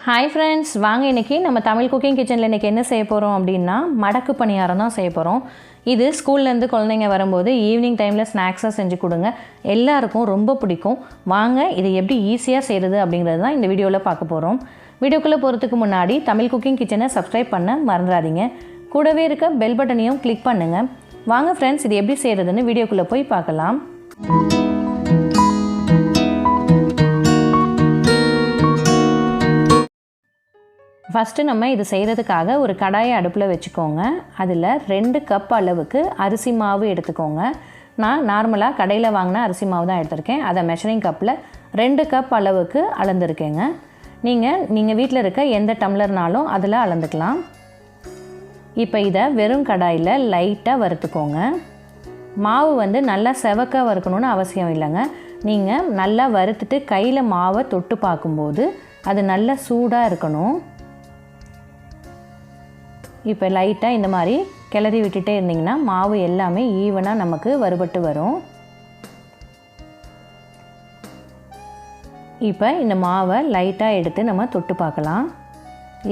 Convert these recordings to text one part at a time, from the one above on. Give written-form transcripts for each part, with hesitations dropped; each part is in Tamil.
ஹாய் ஃப்ரெண்ட்ஸ், வாங்க இன்றைக்கி நம்ம தமிழ் குக்கிங் கிச்சனில் இன்றைக்கி என்ன செய்ய போகிறோம் அப்படின்னா மடக்கு பணியாரம் தான் செய்ய போகிறோம். இது ஸ்கூல்லேருந்து குழந்தைங்க வரும்போது ஈவினிங் டைமில் ஸ்நாக்ஸாக செஞ்சு கொடுங்க, எல்லாருக்கும் ரொம்ப பிடிக்கும். வாங்க இது எப்படி ஈஸியாக செய்கிறது அப்படிங்கிறது தான் இந்த வீடியோவில் பார்க்க போகிறோம். வீடியோக்குள்ளே போகிறதுக்கு முன்னாடி தமிழ் குக்கிங் கிச்சனை சப்ஸ்கிரைப் பண்ண மறந்துடாதீங்க. கூடவே இருக்க பெல் பட்டனையும் கிளிக் பண்ணுங்கள். வாங்க ஃப்ரெண்ட்ஸ், இது எப்படி செய்கிறதுன்னு வீடியோக்குள்ளே போய் பார்க்கலாம். ஃபஸ்ட்டு நம்ம இது செய்கிறதுக்காக ஒரு கடாயை அடுப்பில் வச்சுக்கோங்க. அதில் 2 கப் அளவுக்கு அரிசி மாவு எடுத்துக்கோங்க. நான் நார்மலாக கடையில் வாங்கின அரிசி மாவு தான் எடுத்திருக்கேன். அதை மெஷரிங் கப்பில் 2 கப் அளவுக்கு அளந்துருக்கேங்க. நீங்கள் வீட்டில் இருக்க எந்த டம்ளர்னாலும் அதில் அளந்துக்கலாம். இப்போ இதை வெறும் கடாயில் லைட்டாக வறுத்துக்கோங்க. மாவு நல்லா செவக்க வறுக்கணுன்னு அவசியம் இல்லைங்க. நீங்கள் நல்லா வறுத்துட்டு கையில் மாவை தொட்டு பார்க்கும்போது அது நல்லா சூடாக இருக்கணும். இப்போ லைட்டாக இந்த மாதிரி கிளறி விட்டுட்டே இருந்திங்கன்னா மாவு எல்லாமே ஈவனாக நமக்கு வறுபட்டு வரும். இப்போ இந்த மாவை லைட்டாக எடுத்து நம்ம தொட்டு பார்க்கலாம்.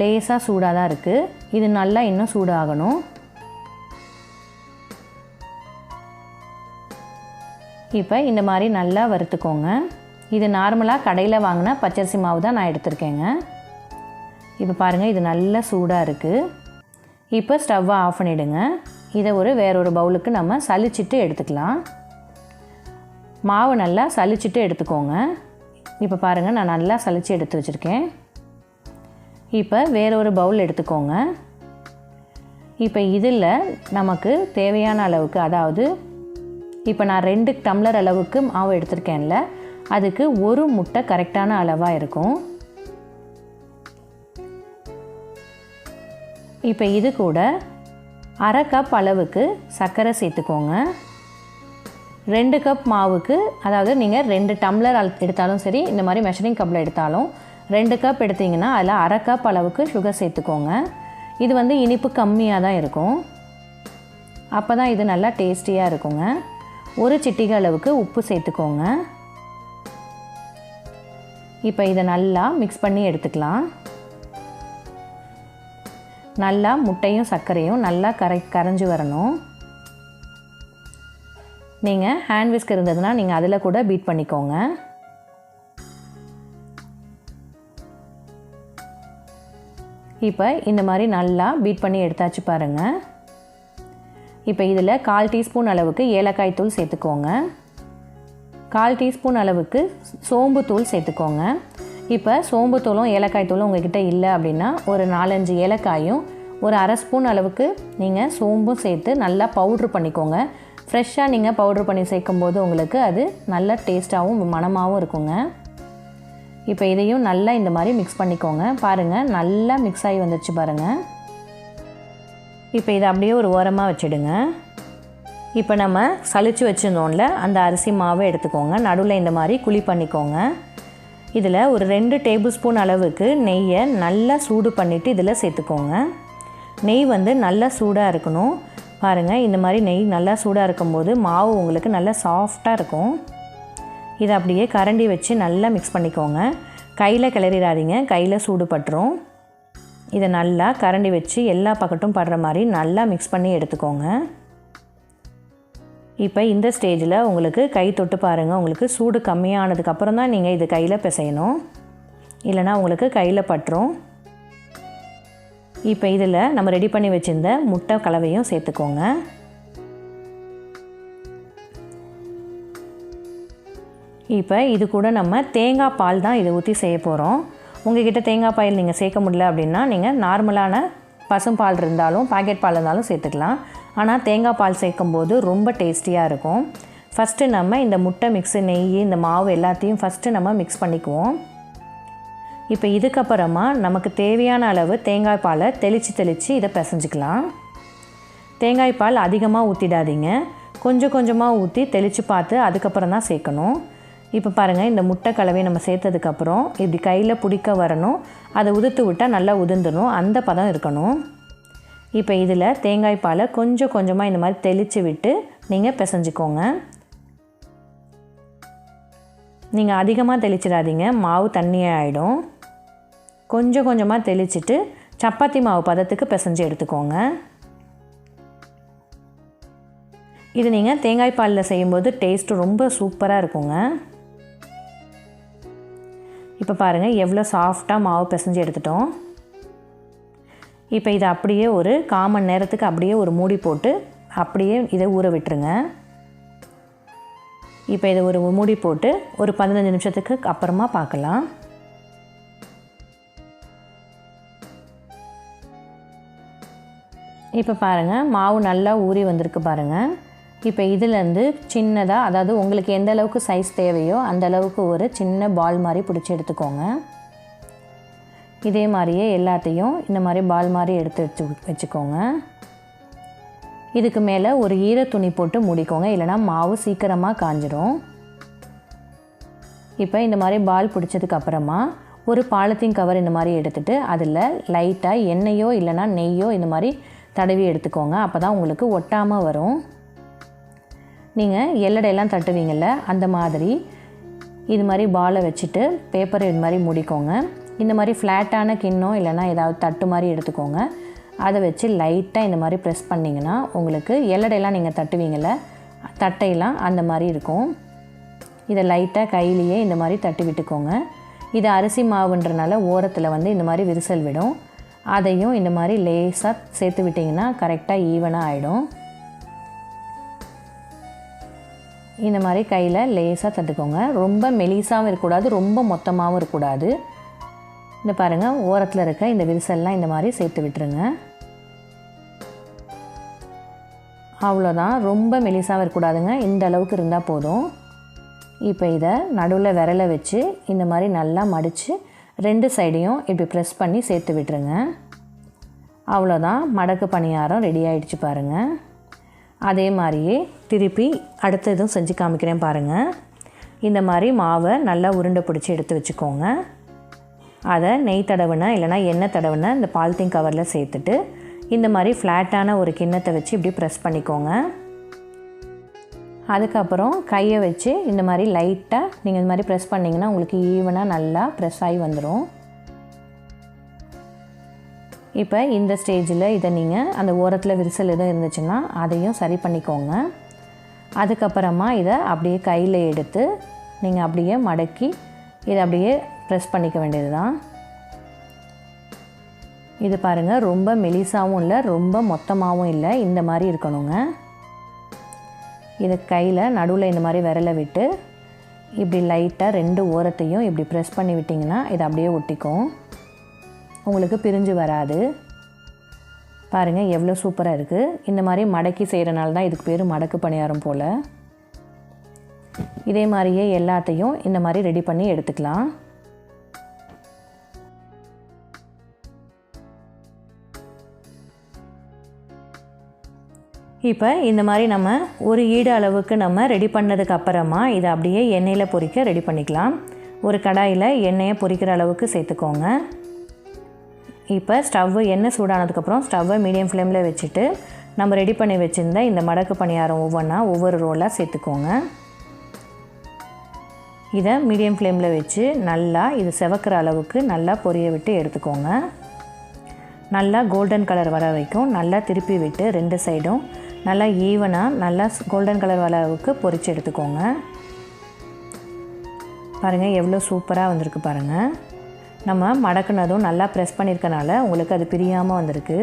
லேசாக சூடாக தான் இருக்குது. இது நல்லா இன்னும் சூடாகணும். இப்போ இந்த மாதிரி நல்லா வறுத்துக்கோங்க. இது நார்மலாக கடையில் வாங்கின பச்சரிசி மாவு தான் நான் எடுத்திருக்கேங்க. இப்போ பாருங்கள், இது நல்லா சூடாக இருக்குது. இப்போ ஸ்டவ்வை ஆஃப் பண்ணிவிடுங்க. இதை வேற ஒரு பவுலுக்கு நம்ம சலிச்சிட்டு எடுத்துக்கலாம். மாவு நல்லா சலிச்சிட்டு எடுத்துக்கோங்க. இப்போ பாருங்கள், நான் நல்லா சலிச்சு எடுத்து வச்சுருக்கேன். இப்போ வேற ஒரு பவுல் எடுத்துக்கோங்க. இப்போ இதில் நமக்கு தேவையான அளவுக்கு, அதாவது இப்போ நான் 2 டம்ளர் அளவுக்கு மாவு எடுத்திருக்கேன்ல, அதுக்கு ஒரு முட்டை கரெக்டான அளவாக இருக்கும். இப்போ இது கூட 1/2 கப் அளவுக்கு சர்க்கரை சேர்த்துக்கோங்க. 2 கப் மாவுக்கு, அதாவது நீங்கள் 2 டம்ளர் எடுத்தாலும் சரி, இந்த மாதிரி மெஷரிங் கப்பில் எடுத்தாலும் 2 கப் எடுத்திங்கன்னா அதில் 1/2 கப் அளவுக்கு சுகர் சேர்த்துக்கோங்க. இது இனிப்பு கம்மியாக தான் இருக்கும். அப்போ தான் இது நல்லா டேஸ்டியாக இருக்குங்க. ஒரு சிட்டிகை அளவுக்கு உப்பு சேர்த்துக்கோங்க. இப்போ இதை நல்லா மிக்ஸ் பண்ணி எடுத்துக்கலாம். நல்லா முட்டையும் சர்க்கரையும் நல்லா கரைஞ்சி வரணும். நீங்கள் ஹேண்ட் விஸ்க் இருந்ததுன்னா நீங்கள் அதில் கூட பீட் பண்ணிக்கோங்க. இப்போ இந்த மாதிரி நல்லா பீட் பண்ணி எடுத்தாச்சு பாருங்கள். இப்போ இதில் 1/4 டீஸ்பூன் அளவுக்கு ஏலக்காய் தூள் சேர்த்துக்கோங்க. 1/4 டீஸ்பூன் அளவுக்கு சோம்பு தூள் சேர்த்துக்கோங்க. இப்போ சோம்பு தூளும் ஏலக்காய் தூளும் உங்கள்கிட்ட இல்லை அப்படின்னா ஒரு 4-5 ஏலக்காயும் ஒரு 1/2 ஸ்பூன் அளவுக்கு நீங்கள் சோம்பும் சேர்த்து நல்லா பவுட்ரு பண்ணிக்கோங்க. ஃப்ரெஷ்ஷாக நீங்கள் பவுட்ரு பண்ணி சேர்க்கும்போது உங்களுக்கு அது நல்ல டேஸ்ட்டாகவும் மணமாகவும் இருக்குங்க. இப்போ இதையும் நல்லா இந்த மாதிரி மிக்ஸ் பண்ணிக்கோங்க. பாருங்கள், நல்லா மிக்ஸ் ஆகி வந்துடுச்சு பாருங்கள். இப்போ இதை அப்படியே ஒரு ஓரமாக வச்சுடுங்க. இப்போ நம்ம சலிச்சு வச்சுருந்தோம்ல, அந்த அரிசி மாவை எடுத்துக்கோங்க. நடுவில் இந்த மாதிரி குழி பண்ணிக்கோங்க. இதில் ஒரு 2 டேபிள் ஸ்பூன் அளவுக்கு நெய்யை நல்லா சூடு பண்ணிவிட்டு இதில் சேர்த்துக்கோங்க. நெய் நல்லா சூடாக இருக்கணும். பாருங்கள், இந்த மாதிரி நெய் நல்லா சூடாக இருக்கும்போது மாவு உங்களுக்கு நல்லா சாஃப்டாக இருக்கும். இதை அப்படியே கரண்டி வச்சு நல்லா மிக்ஸ் பண்ணிக்கோங்க. கையில் கிளறிடாதீங்க, கையில் சூடு பட்டுரும். இதை நல்லா கரண்டி வச்சு எல்லா பக்கட்டும் படுற மாதிரி நல்லா மிக்ஸ் பண்ணி எடுத்துக்கோங்க. இப்போ இந்த ஸ்டேஜில் உங்களுக்கு கை தொட்டு பாருங்கள். உங்களுக்கு சூடு கம்மியானதுக்கப்புறம் தான் நீங்கள் இது கையில் பிசையணும், இல்லைனா உங்களுக்கு கையில் பட்டுரும். இப்போ இதில் நம்ம ரெடி பண்ணி வச்சுருந்த முட்டை கலவையும் சேர்த்துக்கோங்க. இப்போ இது கூட நம்ம தேங்காய் பால் தான் இதை ஊற்றி செய்ய போகிறோம். உங்கள்கிட்ட தேங்காய் பால் நீங்கள் சேர்க்க முடியல அப்படின்னா நீங்கள் நார்மலான பசும்பால் இருந்தாலும் பாக்கெட் பால் இருந்தாலும் சேர்த்துக்கலாம். ஆனால் தேங்காய் பால் சேர்க்கும்போது ரொம்ப டேஸ்டியாக இருக்கும். ஃபஸ்ட்டு நம்ம இந்த முட்டை மிக்ஸு, நெய், இந்த மாவு எல்லாத்தையும் ஃபஸ்ட்டு நம்ம மிக்ஸ் பண்ணிக்குவோம். இப்போ இதுக்கப்புறமா நமக்கு தேவையான அளவு தேங்காய் பாலை தெளித்து இதை பிசைஞ்சிக்கலாம். தேங்காய் பால் அதிகமாக ஊற்றிடாதீங்க, கொஞ்சம் கொஞ்சமாக ஊற்றி தெளித்து பார்த்து அதுக்கப்புறம் தான் சேர்க்கணும். இப்போ பாருங்கள், இந்த முட்டை கலவையை நம்ம சேர்த்ததுக்கப்புறம் இப்படி கையில் பிடிக்க வரணும். அதை உதுத்து விட்டால் நல்லா உதிர்ந்துடும், அந்த பதம் இருக்கணும். இப்போ இதில் தேங்காய் பாலை கொஞ்சம் கொஞ்சமாக இந்த மாதிரி தெளித்து விட்டு நீங்கள் பிசைஞ்சிக்கோங்க. நீங்கள் அதிகமாக தெளிச்சிடாதீங்க, மாவு தண்ணியாக ஆகிடும். கொஞ்சம் கொஞ்சமாக தெளிச்சிட்டு சப்பாத்தி மாவு பதத்துக்கு பிசைஞ்சு எடுத்துக்கோங்க. இது நீங்கள் தேங்காய் பாலில் செய்யும்போது டேஸ்ட்டு ரொம்ப சூப்பராக இருக்குங்க. இப்போ பாருங்கள் எவ்வளோ சாஃப்டாக மாவு பிசைஞ்சு எடுத்துட்டோம். இப்போ இதை அப்படியே ஒரு 1/4 மணி நேரத்துக்கு அப்படியே ஒரு மூடி போட்டு அப்படியே இதை ஊற விட்டுருங்க. இப்போ இதை ஒரு மூடி போட்டு ஒரு 15 நிமிஷத்துக்கு அப்புறமா பார்க்கலாம். இப்போ பாருங்கள் மாவு நல்லா ஊறி வந்திருக்கு பாருங்கள். இப்போ இதிலேருந்து சின்னதாக, அதாவது உங்களுக்கு எந்த அளவுக்கு சைஸ் தேவையோ அந்த அளவுக்கு ஒரு சின்ன பால் மாதிரி பிடிச்சி எடுத்துக்கோங்க. இதே மாதிரியே எல்லாத்தையும் இந்த மாதிரி பால் மாதிரி எடுத்து வச்சுக்கோங்க. இதுக்கு மேலே ஒரு ஈர துணி போட்டு மூடிக்கோங்க, இல்லைனா மாவு சீக்கிரமாக காஞ்சிரும். இப்போ இந்த மாதிரி பால் பிடிச்சதுக்கப்புறமா ஒரு பாலித்தீன் கவர் இந்த மாதிரி எடுத்துகிட்டு அதில் லைட்டாக எண்ணெயோ இல்லைனா நெய்யோ இந்த மாதிரி தடவி எடுத்துக்கோங்க. அப்போ தான் உங்களுக்கு ஒட்டாமல் வரும். நீங்கள் எல்லடையெல்லாம் தட்டுவீங்கள்ல, அந்த மாதிரி இது மாதிரி பாலை வச்சுட்டு பேப்பரை இது மாதிரி மூடிக்கோங்க. இந்த மாதிரி ஃப்ளாட்டான கிண்ணம் இல்லைனா ஏதாவது தட்டு மாதிரி எடுத்துக்கோங்க. அதை வச்சு லைட்டாக இந்த மாதிரி ப்ரெஸ் பண்ணிங்கன்னா உங்களுக்கு எல்லடையெல்லாம் நீங்கள் தட்டுவீங்கள்ல, தட்டையெல்லாம் அந்த மாதிரி இருக்கும். இதை லைட்டாக கையிலேயே இந்த மாதிரி தட்டி விட்டுக்கோங்க. இது அரிசி மாவுன்றனால ஓரத்தில் இந்த மாதிரி விரிசல் விடும். அதையும் இந்த மாதிரி லேசாக சேர்த்து விட்டிங்கன்னா கரெக்டாக ஈவனாக ஆகிடும். இந்த மாதிரி கையில் லேசாக தட்டுக்கோங்க. ரொம்ப மெலிசாகவும் இருக்கக்கூடாது, ரொம்ப மொத்தமாகவும் இருக்கக்கூடாது. இந்த பாருங்கள் ஓரத்தில் இருக்க இந்த விரிசல்லாம் இந்த மாதிரி சேர்த்து விட்டுருங்க. அவ்வளோதான், ரொம்ப மெலிசாகவும் இருக்கக்கூடாதுங்க, இந்த அளவுக்கு இருந்தால் போதும். இப்போ இதை நடுவில் விரலை வச்சு இந்த மாதிரி நல்லா மடித்து 2 சைடையும் இப்படி ப்ரெஸ் பண்ணி சேர்த்து விட்டுருங்க. அவ்வளோதான், மடக்கு பணியாரம் ரெடி ஆகிடுச்சு பாருங்கள். அதே மாதிரியே திருப்பி அடுத்ததும் செஞ்சு காமிக்கிறேன் பாருங்கள். இந்த மாதிரி மாவை நல்லா உருண்டை பிடிச்சி எடுத்து வச்சுக்கோங்க. அதை நெய் தடவின இல்லைனா எண்ணெய் தடவின இந்த பாலித்தீன் கவரில் சேர்த்துட்டு இந்த மாதிரி ஃப்ளாட்டான ஒரு கிண்ணத்தை வச்சு இப்படி ப்ரெஸ் பண்ணிக்கோங்க. அதுக்கப்புறம் கையை வச்சு இந்த மாதிரி லைட்டாக நீங்கள் இந்த மாதிரி ப்ரெஸ் பண்ணிங்கன்னா உங்களுக்கு ஈவனாக நல்லா ப்ரெஸ் ஆகி வந்துடும். இப்போ இந்த ஸ்டேஜில் இதை நீங்கள் அந்த ஓரத்தில் விரிசல் எதுவும் இருந்துச்சுன்னா அதையும் சரி பண்ணிக்கோங்க. அதுக்கப்புறமா இதை அப்படியே கையில் எடுத்து நீங்கள் அப்படியே மடக்கி இதை அப்படியே ப்ரெஸ் பண்ணிக்க வேண்டியது தான். இது பாருங்கள் ரொம்ப மெலிசாவும் இல்லை ரொம்ப மொத்தமாகவும் இல்லை, இந்த மாதிரி இருக்கணுங்க. இதை கையில் நடுவில் இந்த மாதிரி விரலை விட்டு இப்படி லைட்டாக 2 ஓரத்தையும் இப்படி ப்ரெஸ் பண்ணி விட்டிங்கன்னா இதை அப்படியே ஒட்டிக்கும், உங்களுக்கு பிரிஞ்சு வராது. பாருங்கள் எவ்வளோ சூப்பராக இருக்குது. இந்த மாதிரி மடக்கி செய்கிறனால தான் இதுக்கு பேர் மடக்கு பணியாரம் போல். இதே மாதிரியே எல்லாத்தையும் இந்த மாதிரி ரெடி பண்ணி எடுத்துக்கலாம். இப்போ இந்த மாதிரி நம்ம ஒரு ஈடு அளவுக்கு நம்ம ரெடி பண்ணதுக்கு அப்புறமா இதை அப்படியே எண்ணெயில் பொரிக்க ரெடி பண்ணிக்கலாம். ஒரு கடாயில் எண்ணெயை பொரிக்கிற அளவுக்கு சேர்த்துக்கோங்க. இப்போ எண்ணெய் சூடானதுக்கப்புறம் ஸ்டவ்வை மீடியம் ஃப்ளேமில் வச்சுட்டு நம்ம ரெடி பண்ணி வச்சுருந்த இந்த மடக்கு பணியாரம் ஒவ்வொரு ரோலாக சேர்த்துக்கோங்க. இதை மீடியம் ஃப்ளேமில் வச்சு நல்லா இது செவக்கிற அளவுக்கு நல்லா பொரிய விட்டு எடுத்துக்கோங்க. நல்லா கோல்டன் கலர் வர வரைக்கும் நல்லா திருப்பி விட்டு 2 சைடும் நல்லா ஈவனாக நல்லா கோல்டன் கலர் வர அளவுக்கு பொரித்து எடுத்துக்கோங்க. பாருங்கள் எவ்வளோ சூப்பராக வந்திருக்கு பாருங்கள். நம்ம மடக்குனதும் நல்லா ப்ரெஸ் பண்ணியிருக்கனால உங்களுக்கு அது பிரியாமல் வந்திருக்கு.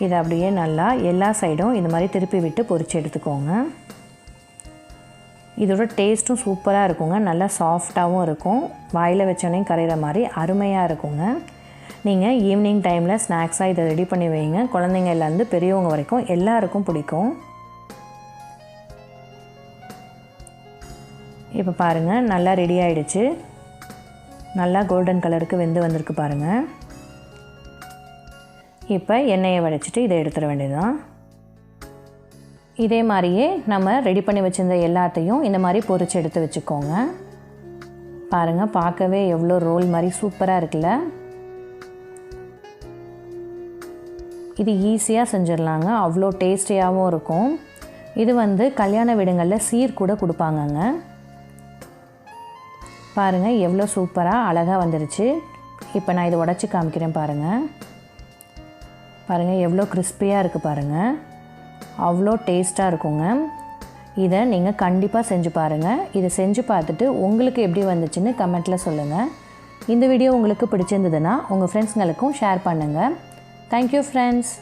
இதை அப்படியே நல்லா எல்லா சைடும் இந்த மாதிரி திருப்பி விட்டு பொரித்து எடுத்துக்கோங்க. இதோட டேஸ்ட்டும் சூப்பராக இருக்குங்க, நல்லா சாஃப்டாகவும் இருக்கும், வாயில் வச்சோன்னே கரைகிற மாதிரி அருமையாக இருக்குங்க. நீங்கள் ஈவினிங் டைமில் ஸ்நாக்ஸாக இதை ரெடி பண்ணி வைங்க, குழந்தைங்கள்லேருந்து பெரியவங்க வரைக்கும் எல்லாருக்கும் பிடிக்கும். இப்போ பாருங்கள் நல்லா ரெடி ஆகிடுச்சு, நல்லா கோல்டன் கலருக்கு வெந்து வந்திருக்கு பாருங்கள். இப்போ எண்ணெயை வடிச்சிட்டு இதை எடுத்துட வேண்டியதுதான். இதே மாதிரியே நம்ம ரெடி பண்ணி வச்சுருந்த எல்லாத்தையும் இந்த மாதிரி பொரித்து எடுத்து வச்சுக்கோங்க. பாருங்கள் பார்க்கவே எவ்வளோ ரோல் மாதிரி சூப்பராக இருக்குல்ல. இது ஈஸியாக செஞ்சிடலாங்க, அவ்வளோ டேஸ்டியாகவும் இருக்கும். இது கல்யாண வீடுங்களில் சீர் கூட கொடுப்பாங்கங்க. பாருங்கள் எவ்வளோ சூப்பராக அழகாக வந்துருச்சு. இப்போ நான் இதை உடச்சி காமிக்கிறேன் பாருங்கள். பாருங்கள் எவ்வளோ கிறிஸ்பியாக இருக்குது பாருங்கள். அவ்வளோ டேஸ்ட்டாக இருக்குங்க. இதை நீங்கள் கண்டிப்பாக செஞ்சு பாருங்கள். இதை செஞ்சு பார்த்துட்டு உங்களுக்கு எப்படி வந்துச்சுன்னு கமெண்ட்டில் சொல்லுங்கள். இந்த வீடியோ உங்களுக்கு பிடிச்சிருந்ததுன்னா உங்கள் ஃப்ரெண்ட்ஸுங்களுக்கும் ஷேர் பண்ணுங்கள். Thank you friends.